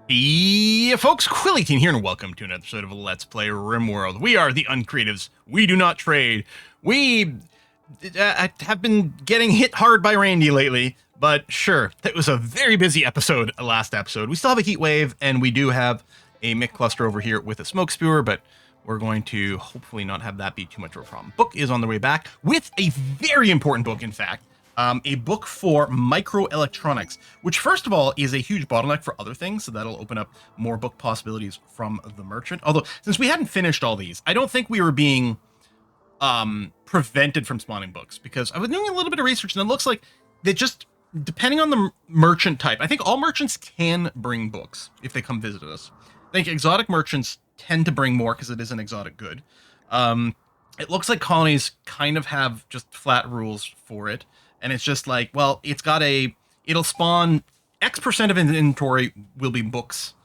Yeah, folks, Quillyteen here, and welcome to another episode of Let's Play RimWorld. We are the Uncreatives. We do not trade. We have been getting hit hard by Randy lately, but sure, that was a very busy episode, last episode. We still have a heat wave, and we do have a Mick cluster over here with a smoke spewer, but we're going to hopefully not have that be too much of a problem. Book is on the way back with a very important book, in fact. A book for microelectronics, which first of all is a huge bottleneck for other things, so that'll open up more book possibilities from the merchant. Although, since we hadn't finished all these, I don't think we were being prevented from spawning books, because I was doing a little bit of research, and it looks like they just, depending on the merchant type, I think all merchants can bring books if they come visit us. I think exotic merchants tend to bring more because it is an exotic good. It looks like colonies kind of have just flat rules for it. And it's just like, well, it'll spawn X% of inventory will be books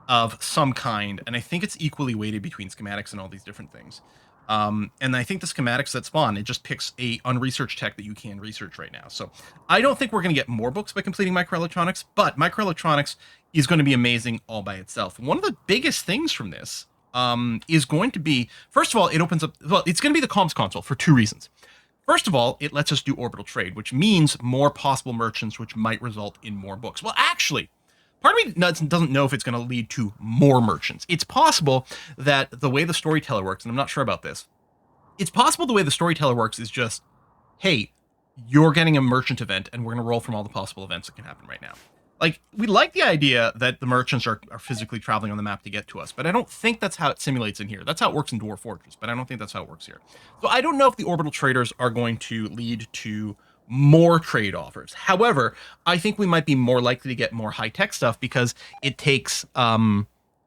of some kind. And I think it's equally weighted between schematics and all these different things. And I think the schematics that spawn, it just picks a unresearched tech that you can research right now. So I don't think we're going to get more books by completing microelectronics, but microelectronics is going to be amazing all by itself. One of the biggest things from this is going to be, first of all, it opens up, well, it's going to be the comms console for two reasons. First of all, it lets us do orbital trade, which means more possible merchants, which might result in more books. Well, actually, part of me doesn't know if it's going to lead to more merchants. It's possible that the way the storyteller works, and I'm not sure about this, it's possible the way the storyteller works is just, hey, you're getting a merchant event, and we're going to roll from all the possible events that can happen right now. Like, we like the idea that the merchants are physically traveling on the map to get to us, but I don't think that's how it simulates in here. That's how it works in Dwarf Fortress, but I don't think that's how it works here. So I don't know if the orbital traders are going to lead to more trade offers. However, I think we might be more likely to get more high-tech stuff because it takes,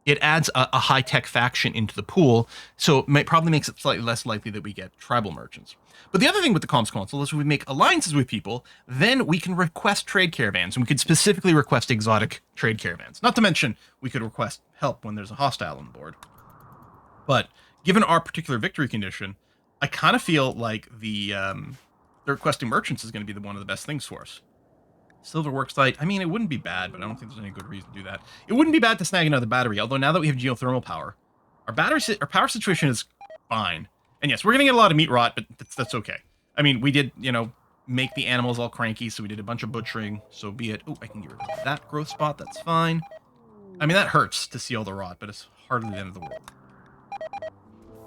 it adds a high-tech faction into the pool, so it probably makes it slightly less likely that we get tribal merchants. But the other thing with the comms console is when we make alliances with people, then we can request trade caravans, and we could specifically request exotic trade caravans. Not to mention, we could request help when there's a hostile on board. But given our particular victory condition, I kind of feel like the requesting merchants is going to be one of the best things for us. Silver work site, I mean, it wouldn't be bad, but I don't think there's any good reason to do that. It wouldn't be bad to snag another battery, although now that we have geothermal power, our power situation is fine. And yes, we're going to get a lot of meat rot, but that's okay. I mean, we did, make the animals all cranky, so we did a bunch of butchering, so be it. Oh, I can get rid of that growth spot, that's fine. I mean, that hurts to see all the rot, but it's hardly the end of the world.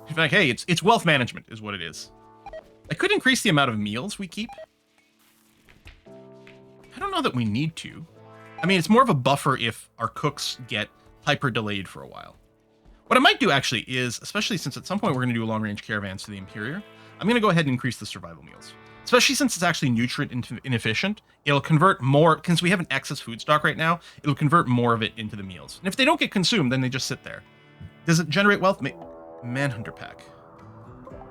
In fact, hey, it's wealth management is what it is. I could increase the amount of meals we keep. I don't know that we need to. I mean, it's more of a buffer if our cooks get hyper delayed for a while. What I might do, actually, is, especially since at some point we're going to do long-range caravans to the Interior, I'm going to go ahead and increase the survival meals. Especially since it's actually nutrient inefficient, it'll convert more, since we have an excess food stock right now, it'll convert more of it into the meals. And if they don't get consumed, then they just sit there. Does it generate wealth? Manhunter pack. Well,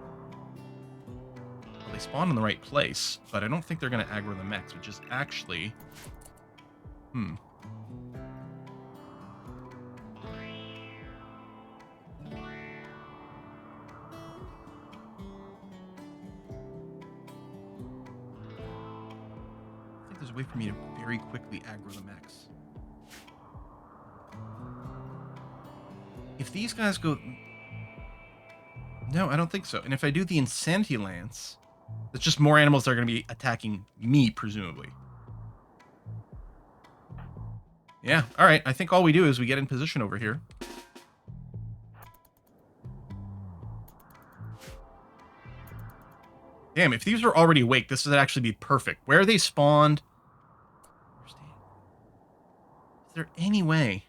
they spawn in the right place, but I don't think they're going to aggro the mechs, which is actually... There's a way for me to very quickly aggro the mechs. If these guys go... No, I don't think so. And if I do the Insanity Lance, it's just more animals that are going to be attacking me, presumably. Yeah, alright. I think all we do is we get in position over here. Damn, if these are already awake, this would actually be perfect. Where they spawned... Is there any way?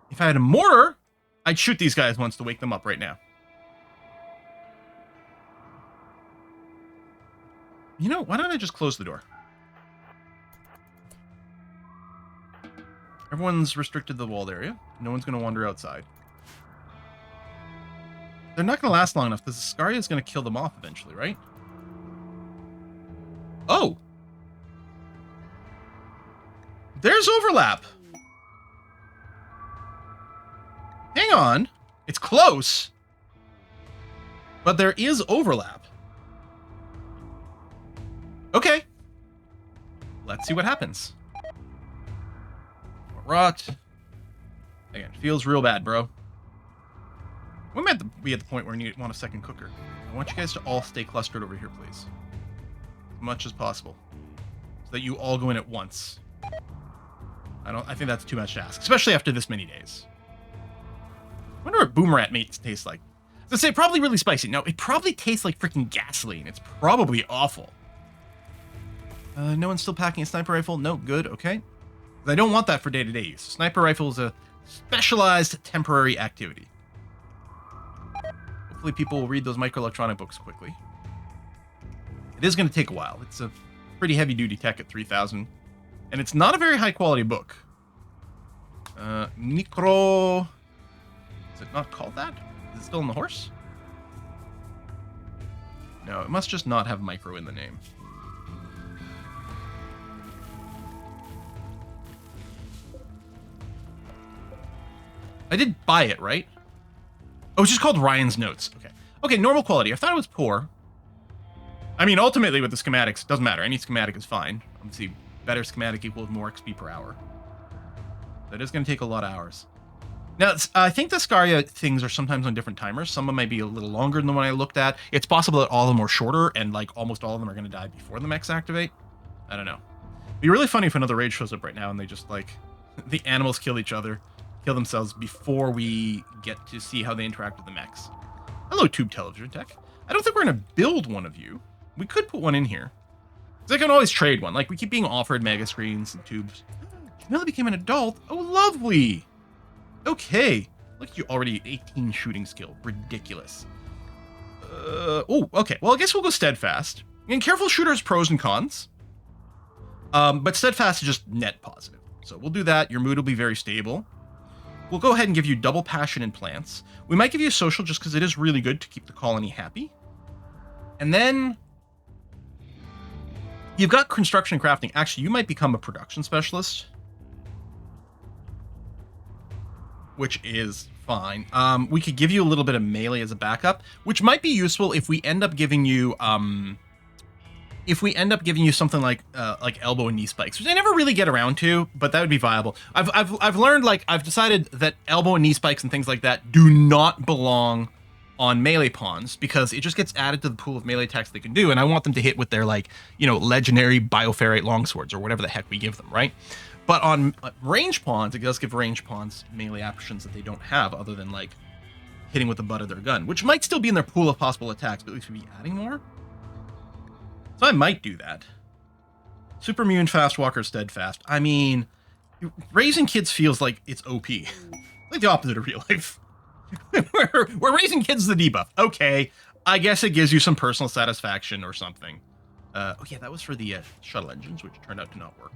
If I had a mortar, I'd shoot these guys once to wake them up right now. You know, why don't I just close the door? Everyone's restricted to the walled area. No one's going to wander outside. They're not going to last long enough because the Scaria is going to kill them off eventually, right? Oh! There's overlap! Hang on. It's close. But there is overlap. Okay. Let's see what happens. More rot. Again, feels real bad, bro. We might be at the point where you want a second cooker. I want you guys to all stay clustered over here, please. As much as possible. So that you all go in at once. I think that's too much to ask, especially after this many days. I wonder what boomerang meat tastes like. I say probably really spicy. No, it probably tastes like freaking gasoline. It's probably awful. No one's still packing a sniper rifle? No, good, okay. I don't want that for day-to-day use. Sniper rifle is a specialized temporary activity. Hopefully people will read those microelectronic books quickly. It is going to take a while. It's a pretty heavy-duty tech at 3,000. And it's not a very high-quality book. Micro... Is it not called that? Is it still in the horse? No, it must just not have micro in the name. I did buy it, right? Oh, it's just called Ryan's Notes. Okay. Okay, normal quality. I thought it was poor. I mean, ultimately with the schematics, it doesn't matter. Any schematic is fine. Obviously, better schematic equals more XP per hour. That is going to take a lot of hours. Now, I think the Scaria things are sometimes on different timers. Some of them might be a little longer than the one I looked at. It's possible that all of them are shorter, and like almost all of them are going to die before the mechs activate. I don't know. It'd be really funny if another raid shows up right now and they just like the animals kill each other, kill themselves before we get to see how they interact with the mechs. Hello, Tube Television Tech. I don't think we're going to build one of you. We could put one in here. Because I can always trade one. Like, we keep being offered mega screens and tubes. Camilla became an adult. Oh, lovely. Okay. Look at you already 18 shooting skill. Ridiculous. Oh, okay. Well, I guess we'll go Steadfast. And Careful Shooter has pros and cons. But Steadfast is just net positive. So we'll do that. Your mood will be very stable. We'll go ahead and give you double passion in plants. We might give you a social just because it is really good to keep the colony happy. And then you've got construction and crafting. Actually, you might become a production specialist, which is fine. We could give you a little bit of melee as a backup, which might be useful if we end up giving you something like elbow and knee spikes, which I never really get around to, but that would be viable. I've learned, like, I've decided that elbow and knee spikes and things like that do not belong on melee pawns because it just gets added to the pool of melee attacks they can do, and I want them to hit with their, like, you know, legendary bioferrite longswords or whatever the heck we give them, right? But on range pawns, it does give range pawns melee options that they don't have other than, like, hitting with the butt of their gun, which might still be in their pool of possible attacks, but at least we'd be adding more. So I might do that. Super immune, fast walker, steadfast. I mean, raising kids feels like it's OP. Like the opposite of real life. we're raising kids the debuff. Okay, I guess it gives you some personal satisfaction or something. Oh yeah, that was for the shuttle engines, which turned out to not work.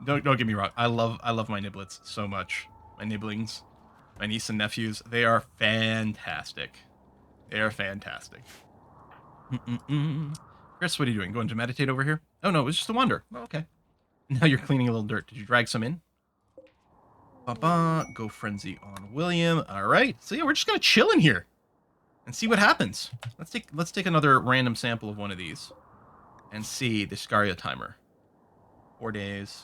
Don't get me wrong. I love my niblets so much. My nibblings. My niece and nephews, they are fantastic. They are fantastic. Chris, what are you doing? Going to meditate over here? Oh, no, it was just a wander. Oh, okay. Now you're cleaning a little dirt. Did you drag some in? Go frenzy on William. All right. So, yeah, we're just going to chill in here and see what happens. Let's take another random sample of one of these and see the Scaria timer. 4 days.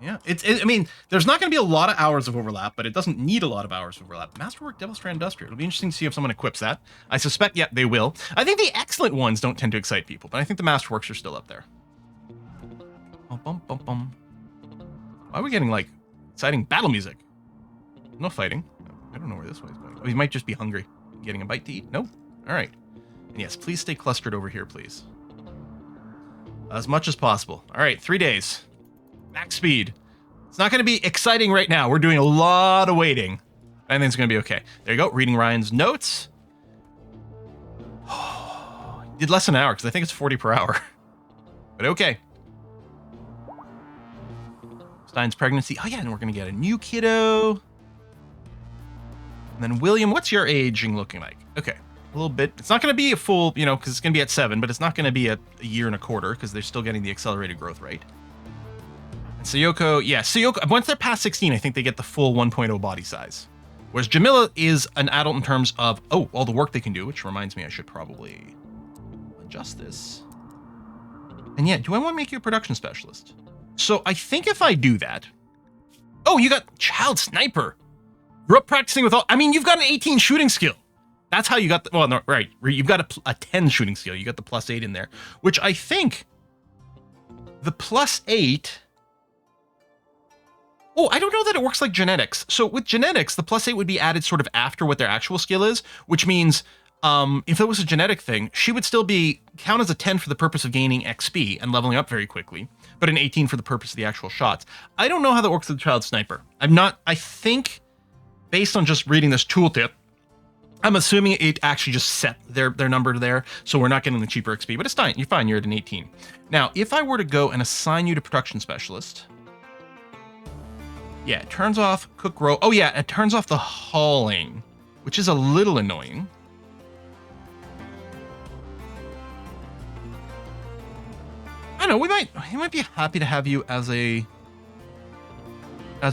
Yeah, I mean, there's not going to be a lot of hours of overlap, but it doesn't need a lot of hours of overlap. Masterwork Devil Strand Industrial. It'll be interesting to see if someone equips that. I suspect, yeah, they will. I think the excellent ones don't tend to excite people, but I think the Masterworks are still up there. Why are we getting, like, exciting battle music? No fighting. I don't know where this way is going. Oh, he might just be hungry. Getting a bite to eat? Nope. All right. And yes, please stay clustered over here, please. As much as possible. All right, 3 days. Max speed. It's not going to be exciting right now. We're doing a lot of waiting. I think it's going to be okay. There you go. Reading Ryan's notes. Did less than an hour because I think it's 40 per hour. But okay. Stein's pregnancy. Oh, yeah. And we're going to get a new kiddo. And then William, what's your aging looking like? Okay. A little bit. It's not going to be a full, you know, because it's going to be at 7, but it's not going to be a year and a quarter because they're still getting the accelerated growth rate. And Sayoko, yeah, Sayoko, once they're past 16, I think they get the full 1.0 body size. Whereas Jamila is an adult in terms of, oh, all the work they can do, which reminds me I should probably adjust this. And yeah, do I want to make you a production specialist? So I think if I do that... Oh, you got child sniper. Grew up practicing with all... I mean, you've got an 18 shooting skill. That's how you got the... Well, no, right. You've got a 10 shooting skill. You got the +8 in there. Which I think... The +8... Oh, I don't know that it works like genetics. So with genetics, the +8 would be added sort of after what their actual skill is, which means... if it was a genetic thing, she would still be count as a 10 for the purpose of gaining XP and leveling up very quickly, but an 18 for the purpose of the actual shots. I don't know how that works with the child sniper. I think, based on just reading this tooltip, I'm assuming it actually just set their number there, so we're not getting the cheaper XP, but it's fine. You're fine. You're at an 18. Now, if I were to go and assign you to production specialist, yeah, it turns off cook row. Oh yeah, it turns off the hauling, which is a little annoying. I don't know, he might be happy to have you as a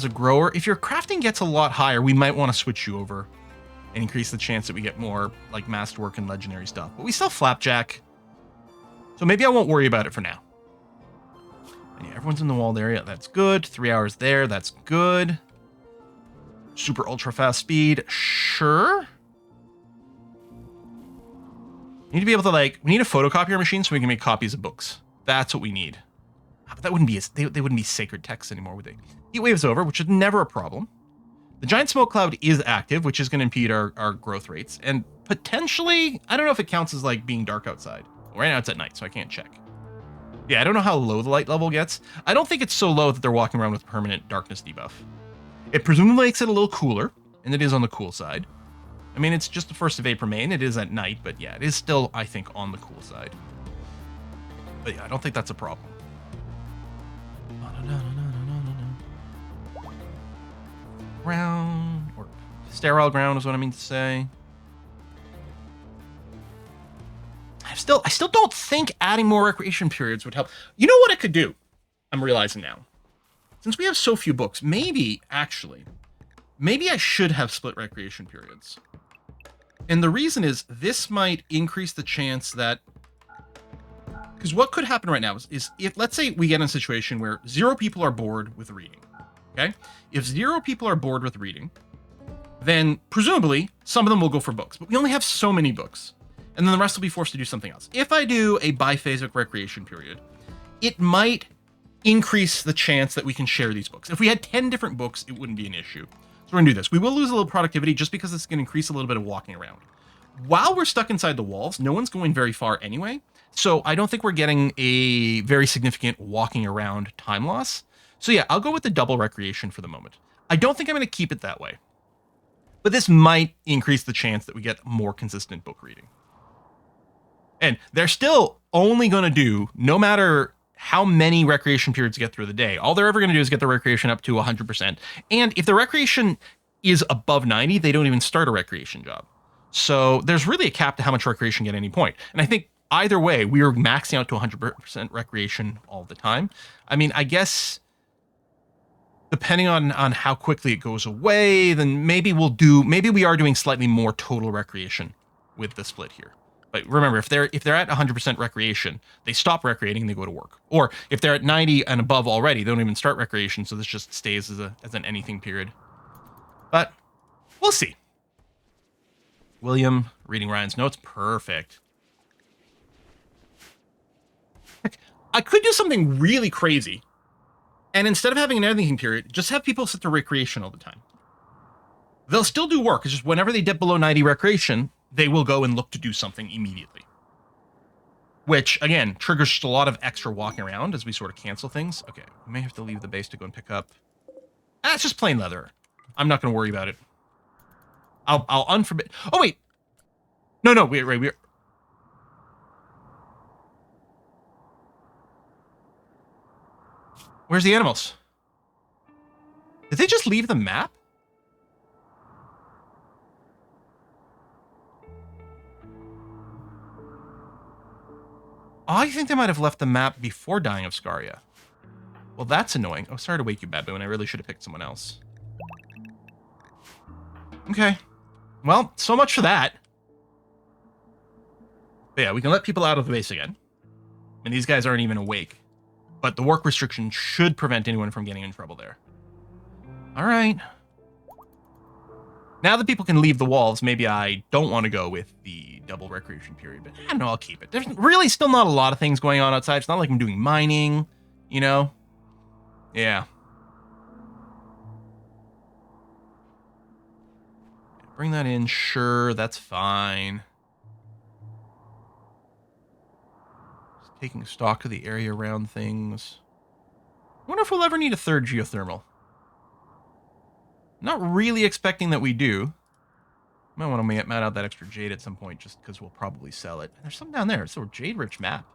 grower. If your crafting gets a lot higher, we might want to switch you over and increase the chance that we get more like masterwork and legendary stuff. But we still have flapjack, so maybe I won't worry about it for now. And yeah, everyone's in the walled area. That's good. 3 hours there. That's good. Super ultra fast speed. Sure. We need to be able to we need a photocopier machine so we can make copies of books. That's what we need. But that wouldn't be they wouldn't be sacred texts anymore, would they? Heat wave's over, which is never a problem. The giant smoke cloud is active, which is going to impede our growth rates, and potentially, I don't know if it counts as being dark outside. Right now it's at night, so I can't check. Yeah, I don't know how low the light level gets. I don't think it's so low that they're walking around with permanent darkness debuff. It presumably makes it a little cooler, and it is on the cool side. I mean, it's just the 1st of April, May, and it is at night, but yeah, it is still, I think, on the cool side. But yeah, I don't think that's a problem. Ground, or sterile ground is what I mean to say. I still don't think adding more recreation periods would help. You know what I could do? I'm realizing now. Since we have so few books, maybe I should have split recreation periods. And the reason is this might increase the chance that... Because what could happen right now is if, let's say we get in a situation where 0 people are bored with reading, okay? If 0 people are bored with reading, then presumably some of them will go for books, but we only have so many books, and then the rest will be forced to do something else. If I do a biphasic recreation period, it might increase the chance that we can share these books. If we had 10 different books, it wouldn't be an issue. So we're gonna do this. We will lose a little productivity just because it's gonna increase a little bit of walking around. While we're stuck inside the walls, no one's going very far anyway, so I don't think we're getting a very significant walking around time loss. So yeah, I'll go with the double recreation for the moment. I don't think I'm going to keep it that way, but this might increase the chance that we get more consistent book reading. And they're still only going to do, no matter how many recreation periods get through the day, all they're ever going to do is get the recreation up to 100%. And if the recreation is above 90, they don't even start a recreation job. So there's really a cap to how much recreation you get at any point. And I think either way, we are maxing out to 100% recreation all the time. I mean, I guess depending on how quickly it goes away, then maybe we are doing slightly more total recreation with the split here. But remember, if they're at 100% recreation, they stop recreating and they go to work. Or if they're at 90 and above already, they don't even start recreation, so this just stays as an anything period. But we'll see. William, reading Ryan's notes, perfect. I could do something really crazy, and instead of having an anything period, just have people sit to recreation all the time. They'll still do work. It's just whenever they dip below 90 recreation, they will go and look to do something immediately. Which, again, triggers just a lot of extra walking around as we sort of cancel things. Okay, we may have to leave the base to go and pick up. It's just plain leather. I'm not going to worry about it. I'll unforbid. Oh, wait. No, wait. Where's the animals? Did they just leave the map? I think they might have left the map before dying of Scaria. Well, that's annoying. Oh, sorry to wake you, Baboon. I really should have picked someone else. Okay. Well, so much for that. But yeah, we can let people out of the base again. And these guys aren't even awake. But the work restriction should prevent anyone from getting in trouble there. All right. Now that people can leave the walls, maybe I don't want to go with the double recreation period, but I don't know, I'll keep it. There's really still not a lot of things going on outside. It's not like I'm doing mining, you know? Yeah. Bring that in, sure, that's fine. Just taking stock of the area around things. I wonder if we'll ever need a third geothermal. Not really expecting that we do. Might want to mat out that extra jade at some point just because we'll probably sell it. There's some down there. It's a jade-rich map.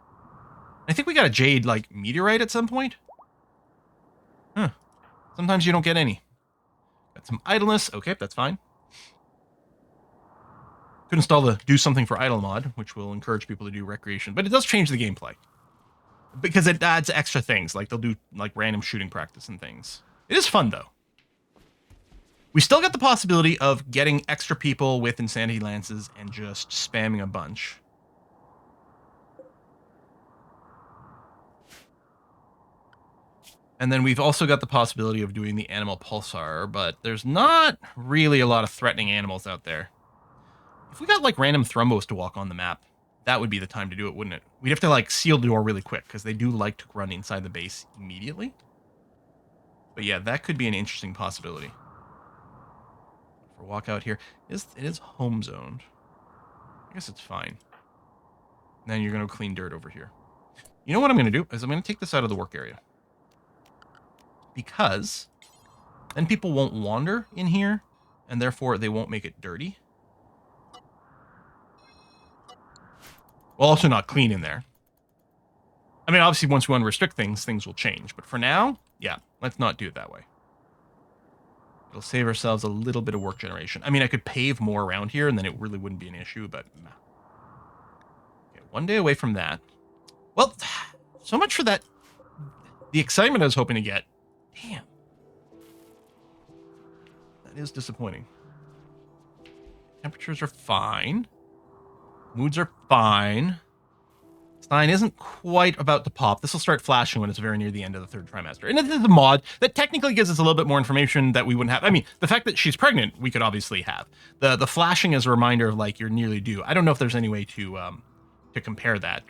I think we got a jade, like, meteorite at some point. Huh. Sometimes you don't get any. Got some idleness. Okay, that's fine. Could install the do something for idle mod, which will encourage people to do recreation. But it does change the gameplay. Because it adds extra things. Like, they'll do, like, random shooting practice and things. It is fun, though. We still got the possibility of getting extra people with Insanity Lances and just spamming a bunch. And then we've also got the possibility of doing the Animal Pulsar, but there's not really a lot of threatening animals out there. If we got, like, random Thrumbos to walk on the map, that would be the time to do it, wouldn't it? We'd have to, like, seal the door really quick, because they do like to run inside the base immediately. But yeah, that could be an interesting possibility. Walk out here. It is home zoned. I guess it's fine. And then you're going to clean dirt over here. You know what I'm going to do is I'm going to take this out of the work area. Because then people won't wander in here, and therefore they won't make it dirty. Well, also not clean in there. I mean, obviously, once we unrestrict things, things will change. But for now, yeah, let's not do it that way. It'll save ourselves a little bit of work generation. I mean, I could pave more around here, and then it really wouldn't be an issue, but... Okay, one day away from that. Well, so much for that. The excitement I was hoping to get. Damn. That is disappointing. Temperatures are fine. Moods are fine. Stein isn't quite about to pop. This will start flashing when it's very near the end of the third trimester. And it's a mod that technically gives us a little bit more information that we wouldn't have. I mean, the fact that she's pregnant, we could obviously have. The flashing is a reminder of, like, you're nearly due. I don't know if there's any way to compare that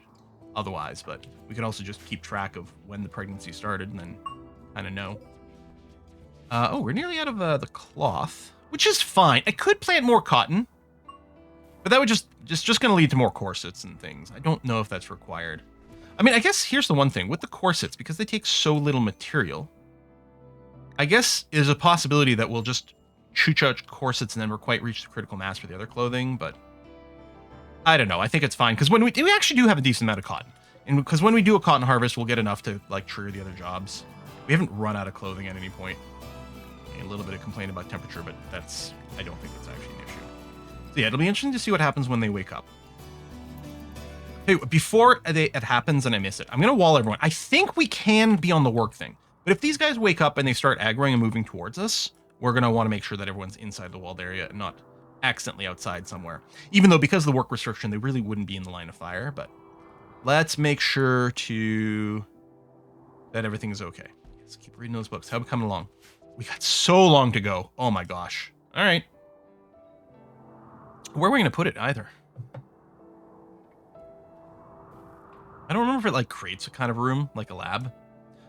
otherwise, but we could also just keep track of when the pregnancy started and then kind of know. Oh, we're nearly out of the cloth, which is fine. I could plant more cotton. But that would just going to lead to more corsets and things. I don't know if that's required. I mean, I guess here's the one thing. With the corsets, because they take so little material, I guess there's a possibility that we'll just shoot out corsets and never quite reach the critical mass for the other clothing, but I don't know. I think it's fine, because when we actually do have a decent amount of cotton. And because when we do a cotton harvest, we'll get enough to, like, trigger the other jobs. We haven't run out of clothing at any point. A little bit of complaint about temperature, but I don't think that's actually an issue. So yeah, it'll be interesting to see what happens when they wake up. Hey, before it happens and I miss it, I'm going to wall everyone. I think we can be on the work thing. But if these guys wake up and they start aggroing and moving towards us, we're going to want to make sure that everyone's inside the walled area and not accidentally outside somewhere. Even though because of the work restriction, they really wouldn't be in the line of fire. But let's make sure that everything is okay. Let's keep reading those books. How are we coming along? We got so long to go. Oh my gosh. All right. Where are we going to put it either? I don't remember if it, like, creates a kind of room, like a lab.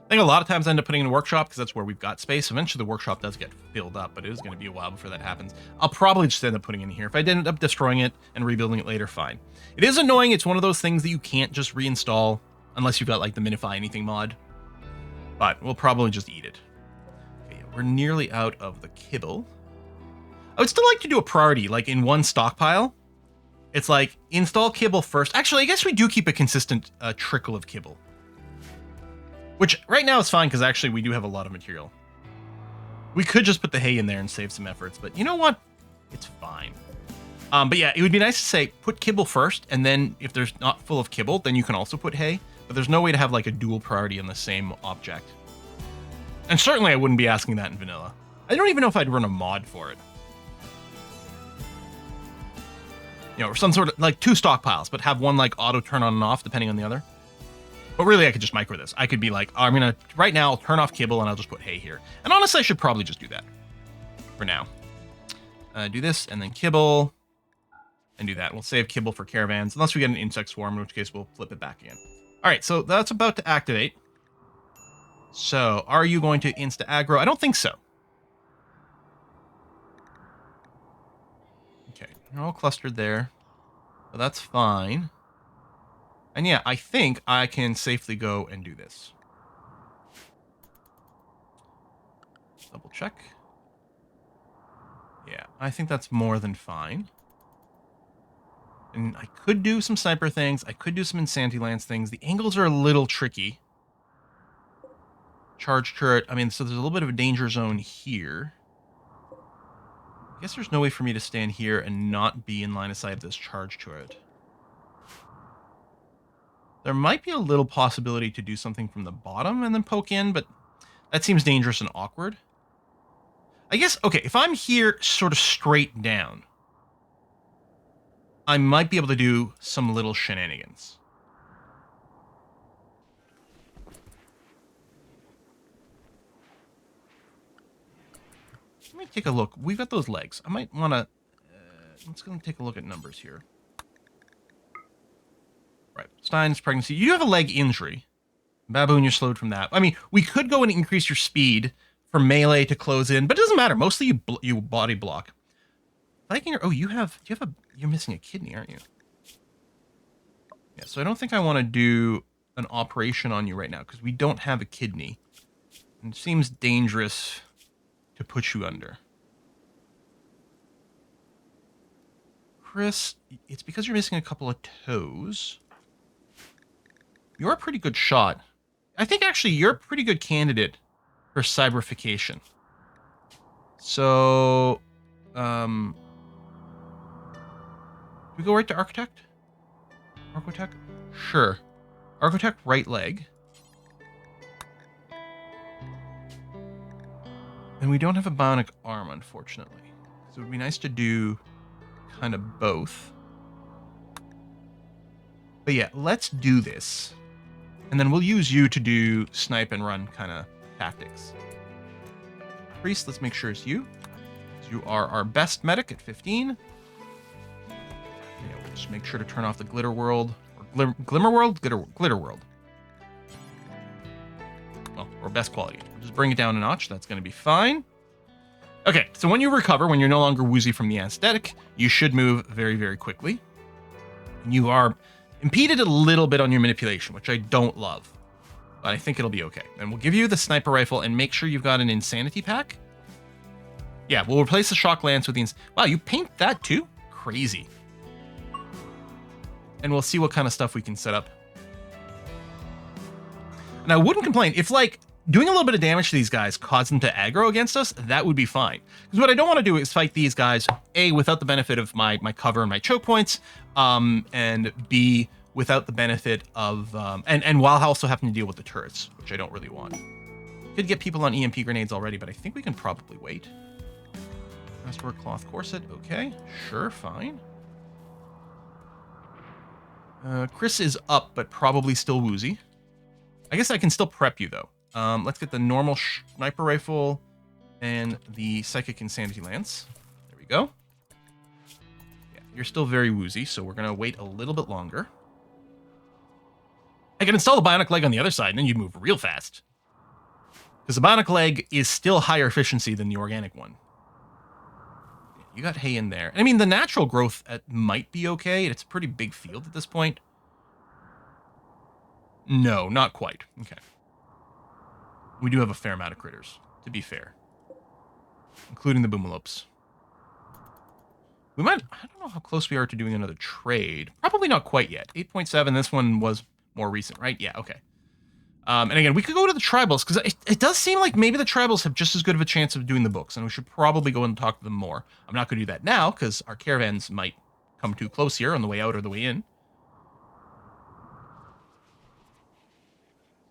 I think a lot of times I end up putting in a workshop because that's where we've got space. Eventually the workshop does get filled up, but it is going to be a while before that happens. I'll probably just end up putting it in here. If I end up destroying it and rebuilding it later, fine. It is annoying. It's one of those things that you can't just reinstall unless you've got, like, the minify anything mod. But we'll probably just eat it. Okay, we're nearly out of the kibble. I would still like to do a priority, like in one stockpile. It's like, install kibble first. Actually, I guess we do keep a consistent trickle of kibble. Which, right now, is fine, because actually we do have a lot of material. We could just put the hay in there and save some efforts, but you know what? It's fine. But yeah, it would be nice to say, put kibble first, and then if there's not full of kibble, then you can also put hay. But there's no way to have, like, a dual priority in the same object. And certainly I wouldn't be asking that in vanilla. I don't even know if I'd run a mod for it. You know, or some sort of, like, two stockpiles, but have one, like, auto turn on and off depending on the other. But really, I could just micro this. I could be like, oh, I'm going to, right now, I'll turn off kibble and I'll just put hay here. And honestly, I should probably just do that for now. Do this and then kibble and do that. We'll save kibble for caravans, unless we get an insect swarm, in which case we'll flip it back again. All right, so that's about to activate. So are you going to insta aggro? I don't think so. Okay, you're all clustered there. So that's fine. And yeah, I think I can safely go and do this. Double check. Yeah, I think that's more than fine. And I could do some sniper things. I could do some Insanity Lance things. The angles are a little tricky. Charge turret. I mean, so there's a little bit of a danger zone here. I guess there's no way for me to stand here and not be in line of sight of this charge turret. There might be a little possibility to do something from the bottom and then poke in, but that seems dangerous and awkward. I guess, okay, if I'm here sort of straight down, I might be able to do some little shenanigans. Let me take a look. We've got those legs. I might want to... let's go and take a look at numbers here. Right. Stein's pregnancy. You do have a leg injury. Baboon, you're slowed from that. I mean, we could go and increase your speed from melee to close in, but it doesn't matter. Mostly you body block. Viking, oh, you're missing a kidney, aren't you? Yeah, so I don't think I want to do an operation on you right now because we don't have a kidney. And it seems dangerous to put you under. Chris, it's because you're missing a couple of toes. You're a pretty good shot. I think actually you're a pretty good candidate for cyberification. So, we go right to Architect? Architect? Sure. Architect, right leg. And we don't have a bionic arm, unfortunately. So it would be nice to do kind of both. But yeah, let's do this. And then we'll use you to do snipe and run kind of tactics. Priest, let's make sure it's you. You are our best medic at 15. Yeah, we'll just make sure to turn off the glitter world. Or glimmer world? Glitter world. Well, or best quality. We'll just bring it down a notch. That's going to be fine. Okay, so when you recover, when you're no longer woozy from the anesthetic, you should move very, very quickly. You are impeded a little bit on your manipulation, which I don't love. But I think it'll be okay. And we'll give you the sniper rifle and make sure you've got an insanity pack. Yeah, we'll replace the shock lance with the... Wow, you paint that too? Crazy. And we'll see what kind of stuff we can set up. And I wouldn't complain. If, like, doing a little bit of damage to these guys caused them to aggro against us, that would be fine. Because what I don't want to do is fight these guys, A, without the benefit of my cover and my choke points, and B, without the benefit of... and while also having to deal with the turrets, which I don't really want. Could get people on EMP grenades already, but I think we can probably wait. Masterwork cloth corset, okay. Sure, fine. Chris is up, but probably still woozy. I guess I can still prep you, though. Let's get the normal sniper rifle and the psychic insanity lance. There we go. Yeah, you're still very woozy, so we're going to wait a little bit longer. I can install the bionic leg on the other side, and then you move real fast. Because the bionic leg is still higher efficiency than the organic one. You got hay in there. I mean, the natural growth might be okay. It's a pretty big field at this point. No, not quite. Okay. We do have a fair amount of critters, to be fair. Including the boomalopes. We might... I don't know how close we are to doing another trade. Probably not quite yet. 8.7, this one was more recent, right? Yeah, okay. And again, we could go to the tribals, because it does seem like maybe the tribals have just as good of a chance of doing the books, and we should probably go and talk to them more. I'm not going to do that now, because our caravans might come too close here on the way out or the way in.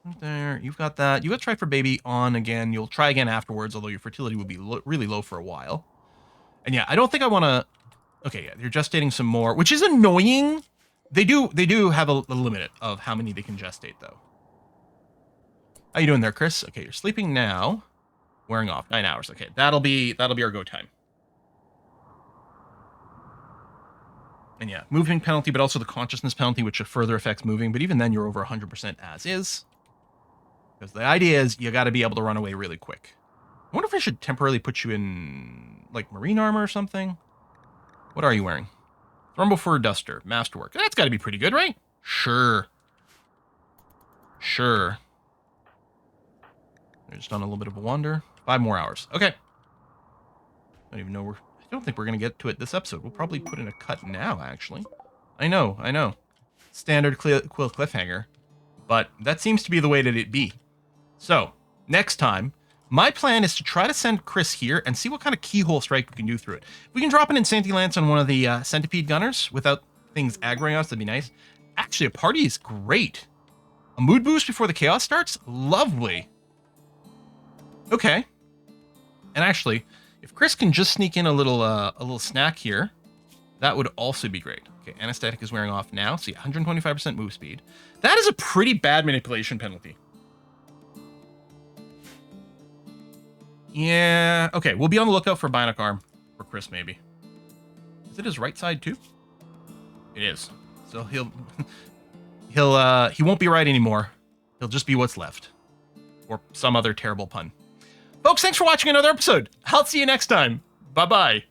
Right there, you've got that. You got try for baby on again. You'll try again afterwards, although your fertility will be really low for a while. And yeah, I don't think I want to... Okay, yeah, you're gestating some more, which is annoying. They do have a limit of how many they can gestate, though. How you doing there, Chris? Okay, you're sleeping now. Wearing off 9 hours. Okay, that'll be our go time. And yeah, moving penalty, but also the consciousness penalty, which further affects moving. But even then, you're over 100% as is. Because the idea is you got to be able to run away really quick. I wonder if I should temporarily put you in, like, marine armor or something. What are you wearing? Thrumble for Duster, Masterwork. That's got to be pretty good, right? Sure. Sure. I just done a little bit of a wander. 5 more hours. Okay. I don't even know I don't think we're going to get to it this episode. We'll probably put in a cut now, actually. I know. Standard quill cliffhanger. But that seems to be the way that it be. So, next time, my plan is to try to send Chris here and see what kind of keyhole strike we can do through it. If we can drop an Insanity Lance on one of the Centipede Gunners without things aggroing us, that'd be nice. Actually, a party is great. A mood boost before the chaos starts? Lovely. Okay. And actually, if Chris can just sneak in a little snack here, that would also be great. Okay, anesthetic is wearing off now. See, 125% move speed. That is a pretty bad manipulation penalty. Yeah, okay, we'll be on the lookout for Bionic Arm for Chris, maybe. Is it his right side, too? It is. So he won't be right anymore. He'll just be what's left. Or some other terrible pun. Folks, thanks for watching another episode. I'll see you next time. Bye-bye.